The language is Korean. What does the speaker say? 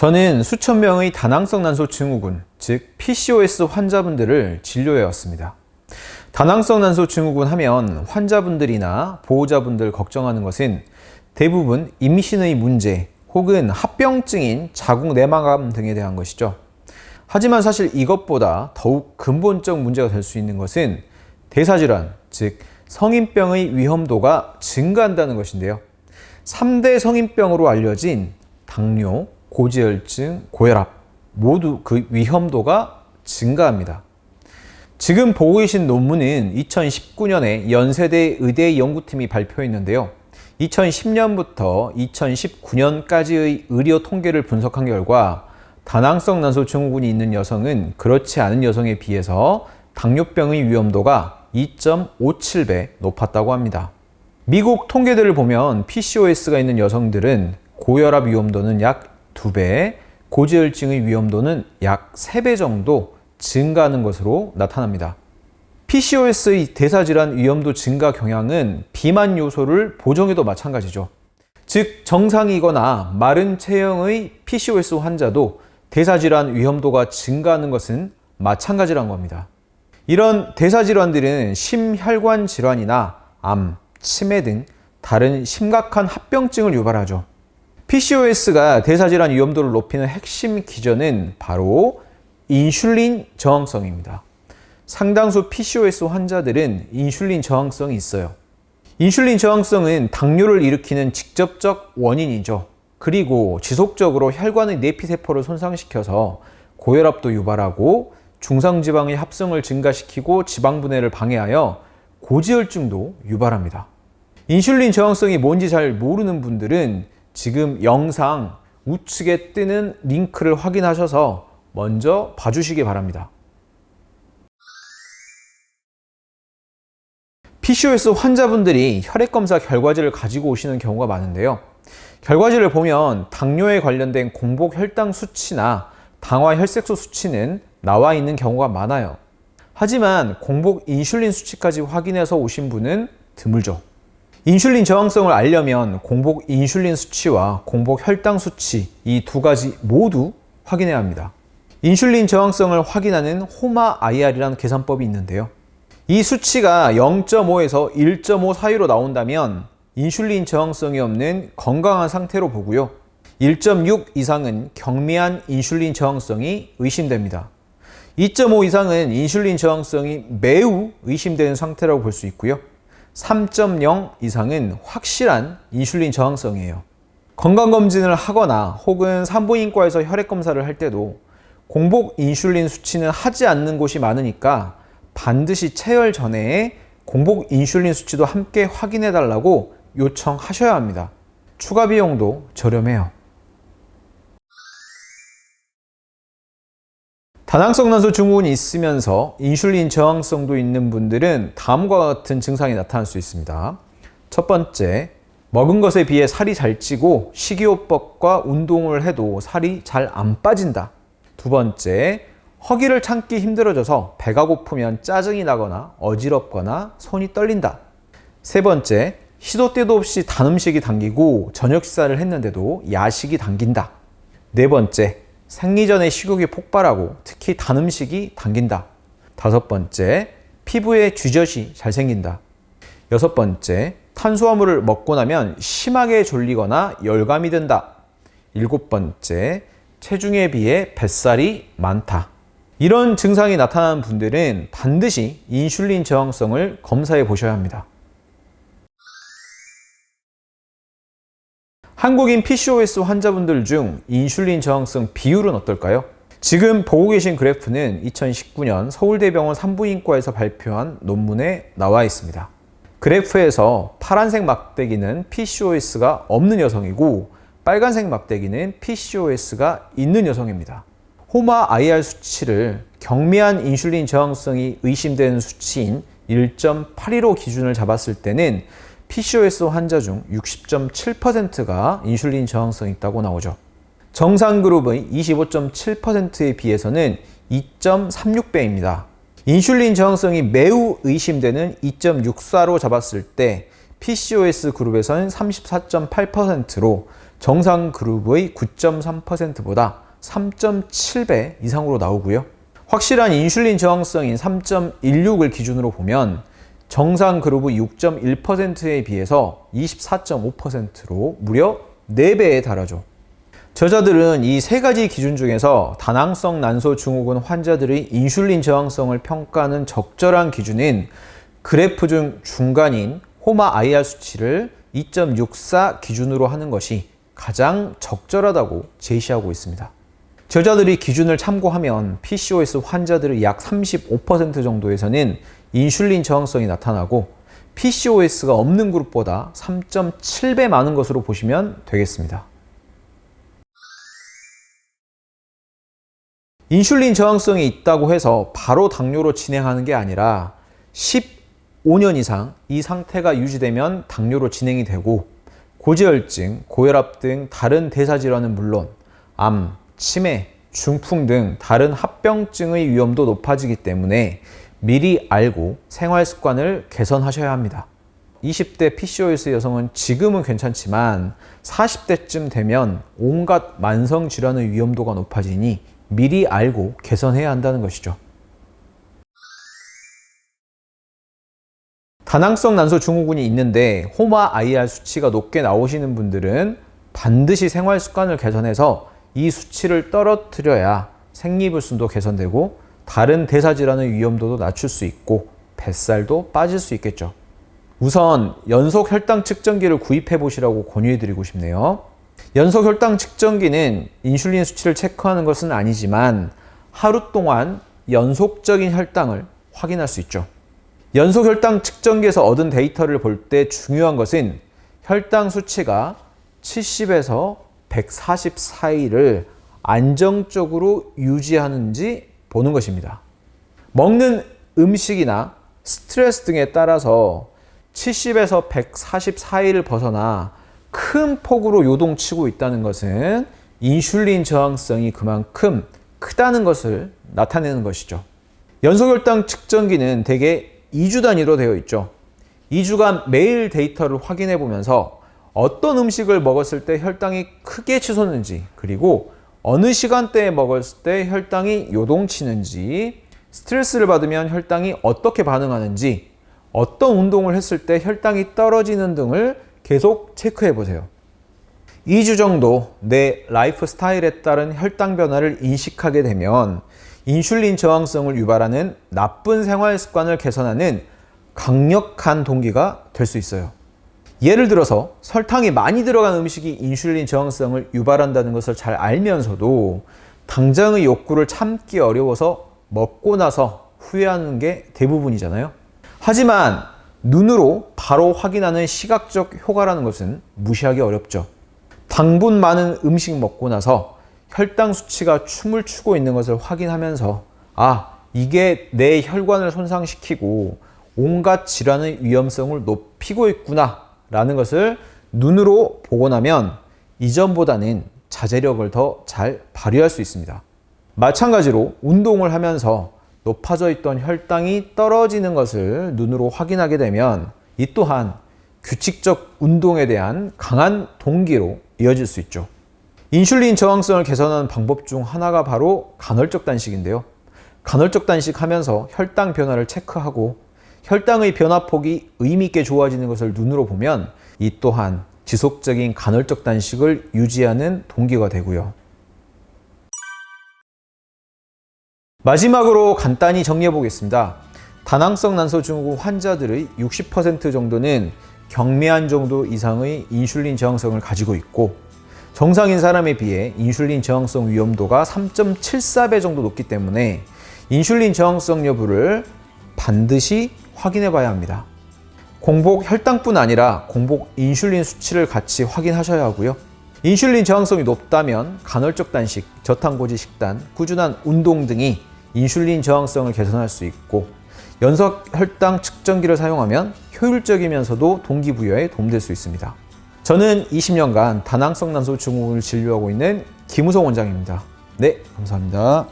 저는 수천 명의 다낭성 난소 증후군, 즉 PCOS 환자분들을 진료해 왔습니다. 다낭성 난소 증후군 하면 환자분들이나 보호자분들 걱정하는 것은 대부분 임신의 문제 혹은 합병증인 자궁 내막암 등에 대한 것이죠. 하지만 사실 이것보다 더욱 근본적 문제가 될 수 있는 것은 대사질환, 즉 성인병의 위험도가 증가한다는 것인데요. 3대 성인병으로 알려진 당뇨, 고지혈증, 고혈압 모두 그 위험도가 증가합니다. 지금 보고 계신 논문은 2019년에 연세대 의대 연구팀이 발표했는데요. 2010년부터 2019년까지의 의료 통계를 분석한 결과 다낭성 난소 증후군이 있는 여성은 그렇지 않은 여성에 비해서 당뇨병의 위험도가 2.57배 높았다고 합니다. 미국 통계들을 보면 PCOS가 있는 여성들은 고혈압 위험도는 약 2배, 고지혈증의 위험도는 약 3배 정도 증가하는 것으로 나타납니다. PCOS의 대사질환 위험도 증가 경향은 비만 요소를 보정해도 마찬가지죠. 즉 정상이거나 마른 체형의 PCOS 환자도 대사질환 위험도가 증가하는 것은 마찬가지란 겁니다. 이런 대사질환들은 심혈관 질환이나 암, 치매 등 다른 심각한 합병증을 유발하죠. PCOS가 대사질환 위험도를 높이는 핵심 기전은 바로 인슐린 저항성입니다. 상당수 PCOS 환자들은 인슐린 저항성이 있어요. 인슐린 저항성은 당뇨를 일으키는 직접적 원인이죠. 그리고 지속적으로 혈관의 내피세포를 손상시켜서 고혈압도 유발하고 중성지방의 합성을 증가시키고 지방분해를 방해하여 고지혈증도 유발합니다. 인슐린 저항성이 뭔지 잘 모르는 분들은 지금 영상 우측에 뜨는 링크를 확인하셔서 먼저 봐주시기 바랍니다. PCOS 환자분들이 혈액검사 결과지를 가지고 오시는 경우가 많은데요. 결과지를 보면 당뇨에 관련된 공복 혈당 수치나 당화 혈색소 수치는 나와 있는 경우가 많아요. 하지만 공복 인슐린 수치까지 확인해서 오신 분은 드물죠. 인슐린 저항성을 알려면 공복 인슐린 수치와 공복 혈당 수치 이 두 가지 모두 확인해야 합니다. 인슐린 저항성을 확인하는 호마-IR이라는 계산법이 있는데요. 이 수치가 0.5에서 1.5 사이로 나온다면 인슐린 저항성이 없는 건강한 상태로 보고요. 1.6 이상은 경미한 인슐린 저항성이 의심됩니다. 2.5 이상은 인슐린 저항성이 매우 의심되는 상태라고 볼 수 있고요. 3.0 이상은 확실한 인슐린 저항성이에요. 건강검진을 하거나 혹은 산부인과에서 혈액검사를 할 때도 공복 인슐린 수치는 하지 않는 곳이 많으니까 반드시 체열 전에 공복 인슐린 수치도 함께 확인해 달라고 요청하셔야 합니다. 추가 비용도 저렴해요. 다낭성 난소 증후군이 있으면서 인슐린 저항성도 있는 분들은 다음과 같은 증상이 나타날 수 있습니다. 첫 번째, 먹은 것에 비해 살이 잘 찌고 식이요법과 운동을 해도 살이 잘 안 빠진다. 두 번째, 허기를 참기 힘들어져서 배가 고프면 짜증이 나거나 어지럽거나 손이 떨린다. 세 번째, 시도 때도 없이 단 음식이 당기고 저녁 식사를 했는데도 야식이 당긴다. 네 번째, 생리 전에 식욕이 폭발하고 특히 단 음식이 당긴다. 다섯 번째, 피부에 쥐젖이 잘 생긴다. 여섯 번째, 탄수화물을 먹고 나면 심하게 졸리거나 열감이 든다. 일곱 번째, 체중에 비해 뱃살이 많다. 이런 증상이 나타나는 분들은 반드시 인슐린 저항성을 검사해 보셔야 합니다. 한국인 PCOS 환자분들 중 인슐린 저항성 비율은 어떨까요? 지금 보고 계신 그래프는 2019년 서울대병원 산부인과에서 발표한 논문에 나와 있습니다. 그래프에서 파란색 막대기는 PCOS가 없는 여성이고 빨간색 막대기는 PCOS가 있는 여성입니다. 호마-IR 수치를 경미한 인슐린 저항성이 의심되는 수치인 1.82로 기준을 잡았을 때는 PCOS 환자 중 60.7%가 인슐린 저항성이 있다고 나오죠. 정상 그룹의 25.7%에 비해서는 2.36배입니다. 인슐린 저항성이 매우 의심되는 2.64로 잡았을 때 PCOS 그룹에서는 34.8%로 정상 그룹의 9.3%보다 3.7배 이상으로 나오고요. 확실한 인슐린 저항성인 3.16을 기준으로 보면 정상 그룹의 6.1%에 비해서 24.5%로 무려 4배에 달하죠. 저자들은 이 세 가지 기준 중에서 다낭성 난소 증후군 환자들의 인슐린 저항성을 평가하는 적절한 기준인 그래프 중 중간인 호마 IR 수치를 2.64 기준으로 하는 것이 가장 적절하다고 제시하고 있습니다. 저자들이 기준을 참고하면 PCOS 환자들의 약 35% 정도에서는 인슐린 저항성이 나타나고 PCOS가 없는 그룹보다 3.7배 많은 것으로 보시면 되겠습니다. 인슐린 저항성이 있다고 해서 바로 당뇨로 진행하는 게 아니라 15년 이상 이 상태가 유지되면 당뇨로 진행이 되고 고지혈증, 고혈압 등 다른 대사질환은 물론 암, 치매, 중풍 등 다른 합병증의 위험도 높아지기 때문에 미리 알고 생활 습관을 개선하셔야 합니다. 20대 PCOS 여성은 지금은 괜찮지만 40대쯤 되면 온갖 만성 질환의 위험도가 높아지니 미리 알고 개선해야 한다는 것이죠. 다낭성 난소 증후군이 있는데 호마 IR 수치가 높게 나오시는 분들은 반드시 생활 습관을 개선해서 이 수치를 떨어뜨려야 생리불순도 개선되고 다른 대사질환의 위험도도 낮출 수 있고 뱃살도 빠질 수 있겠죠. 우선 연속 혈당 측정기를 구입해 보시라고 권유해 드리고 싶네요. 연속 혈당 측정기는 인슐린 수치를 체크하는 것은 아니지만 하루 동안 연속적인 혈당을 확인할 수 있죠. 연속 혈당 측정기에서 얻은 데이터를 볼 때 중요한 것은 혈당 수치가 70에서 140 사이를 안정적으로 유지하는지 보는 것입니다. 먹는 음식이나 스트레스 등에 따라서 70에서 140 사이를 벗어나 큰 폭으로 요동치고 있다는 것은 인슐린 저항성이 그만큼 크다는 것을 나타내는 것이죠. 연속혈당 측정기는 대개 2주 단위로 되어 있죠. 2주간 매일 데이터를 확인해 보면서 어떤 음식을 먹었을 때 혈당이 크게 치솟는지, 그리고 어느 시간대에 먹었을 때 혈당이 요동치는지, 스트레스를 받으면 혈당이 어떻게 반응하는지, 어떤 운동을 했을 때 혈당이 떨어지는 등을 계속 체크해 보세요. 2주 정도 내 라이프 스타일에 따른 혈당 변화를 인식하게 되면 인슐린 저항성을 유발하는 나쁜 생활 습관을 개선하는 강력한 동기가 될 수 있어요. 예를 들어서 설탕이 많이 들어간 음식이 인슐린 저항성을 유발한다는 것을 잘 알면서도 당장의 욕구를 참기 어려워서 먹고 나서 후회하는 게 대부분이잖아요. 하지만 눈으로 바로 확인하는 시각적 효과라는 것은 무시하기 어렵죠. 당분 많은 음식 먹고 나서 혈당 수치가 춤을 추고 있는 것을 확인하면서 이게 내 혈관을 손상시키고 온갖 질환의 위험성을 높이고 있구나 라는 것을 눈으로 보고 나면 이전보다는 자제력을 더 잘 발휘할 수 있습니다. 마찬가지로 운동을 하면서 높아져 있던 혈당이 떨어지는 것을 눈으로 확인하게 되면 이 또한 규칙적 운동에 대한 강한 동기로 이어질 수 있죠. 인슐린 저항성을 개선하는 방법 중 하나가 바로 간헐적 단식인데요. 간헐적 단식하면서 혈당 변화를 체크하고 혈당의 변화폭이 의미 있게 좋아지는 것을 눈으로 보면 이 또한 지속적인 간헐적 단식을 유지하는 동기가 되고요. 마지막으로 간단히 정리해 보겠습니다. 다낭성 난소 증후군 환자들의 60% 정도는 경미한 정도 이상의 인슐린 저항성을 가지고 있고 정상인 사람에 비해 인슐린 저항성 위험도가 3.74배 정도 높기 때문에 인슐린 저항성 여부를 반드시 확인해 봐야 합니다. 공복 혈당뿐 아니라 공복 인슐린 수치를 같이 확인하셔야 하고요. 인슐린 저항성이 높다면 간헐적 단식, 저탄고지 식단, 꾸준한 운동 등이 인슐린 저항성을 개선할 수 있고 연속 혈당 측정기를 사용하면 효율적이면서도 동기부여에 도움될 수 있습니다. 저는 20년간 다낭성 난소 증후군을 진료하고 있는 김우성 원장입니다. 네, 감사합니다.